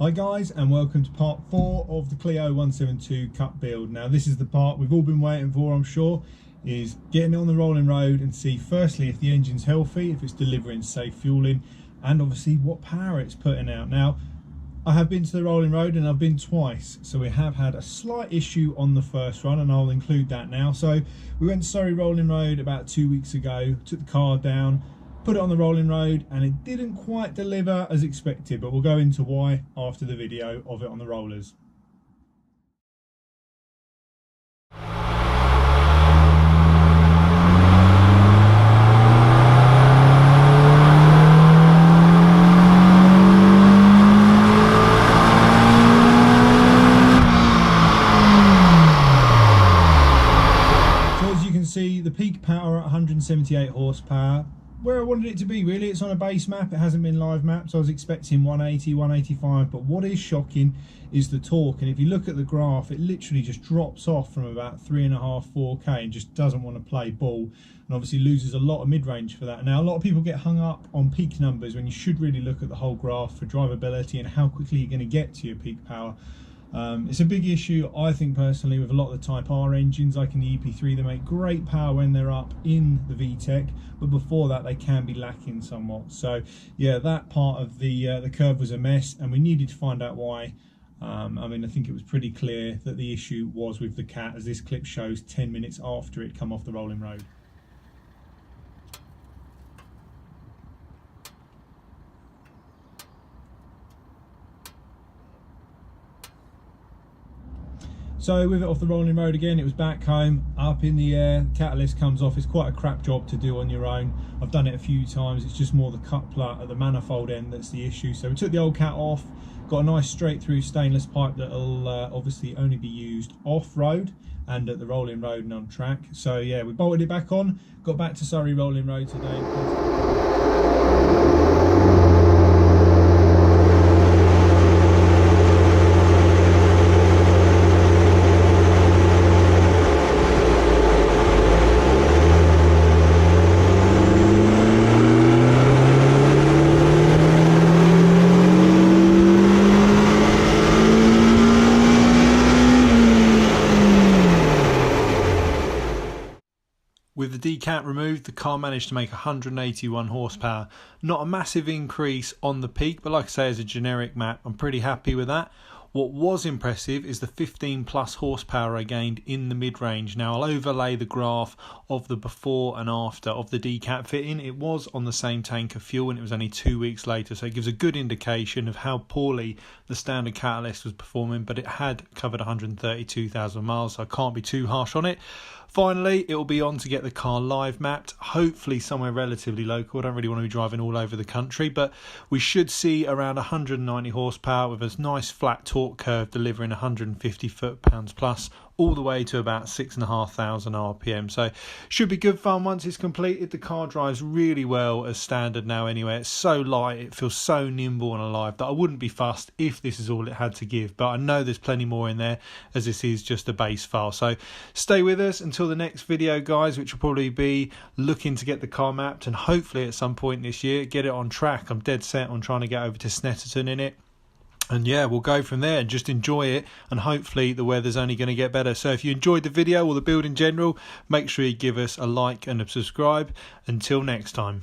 Hi guys, and welcome to part 4 of the Clio 172 Cup build. Now this is the part we've all been waiting for, I'm sure, is getting it on the rolling road and see firstly if the engine's healthy, if it's delivering safe fueling, and obviously what power it's putting out. Now I have been to the rolling road and I've been twice, so we have had a slight issue on the first run and I'll include that now. So we went to Surrey Rolling Road about 2 weeks ago, took the car down, put it on the rolling road, and it didn't quite deliver as expected, but we'll go into why after the video of it on the rollers. So as you can see, the peak power at 178 horsepower, where I wanted it to be really. It's on a base map, it hasn't been live mapped, so I was expecting 180, 185, but what is shocking is the torque, and if you look at the graph, it literally just drops off from about 3.5, 4k and just doesn't want to play ball, and obviously loses a lot of mid-range for that. Now a lot of people get hung up on peak numbers when you should really look at the whole graph for drivability and how quickly you're going to get to your peak power. It's a big issue, I think personally, with a lot of the Type R engines like in the EP3. They make great power when they're up in the VTEC, but before that they can be lacking somewhat. So yeah, that part of the curve was a mess and we needed to find out why. I mean, I think it was pretty clear that the issue was with the cat, as this clip shows 10 minutes after it come off the rolling road. So with it off the rolling road again, it was back home, up in the air, the catalyst comes off. It's quite a crap job to do on your own. I've done it a few times, it's just more the coupler at the manifold end that's the issue. So we took the old cat off, got a nice straight through stainless pipe that'll obviously only be used off-road and at the rolling road and on track. So yeah, we bolted it back on, got back to Surrey Rolling Road today. With the decat removed, the car managed to make 181 horsepower. Not a massive increase on the peak, but like I say, as a generic map, I'm pretty happy with that. What was impressive is the 15 plus horsepower I gained in the mid-range. Now I'll overlay the graph of the before and after of the decat fitting. It was on the same tank of fuel and it was only 2 weeks later, so it gives a good indication of how poorly the standard catalyst was performing, but it had covered 132,000 miles, so I can't be too harsh on it. Finally, it will be on to get the car live mapped, hopefully somewhere relatively local. I don't really want to be driving all over the country, but we should see around 190 horsepower with a nice flat torque curve delivering 150 foot-pounds plus, all the way to about 6,500 RPM. So should be good fun once it's completed. The car drives really well as standard now anyway. It's so light, it feels so nimble and alive that I wouldn't be fussed if this is all it had to give, but I know there's plenty more in there as this is just a base file. So stay with us until the next video, guys, which will probably be looking to get the car mapped and hopefully at some point this year get it on track. I'm dead set on trying to get over to Snetterton in it. And yeah, we'll go from there and just enjoy it, and hopefully the weather's only going to get better. So if you enjoyed the video or the build in general, make sure you give us a like and a subscribe. Until next time.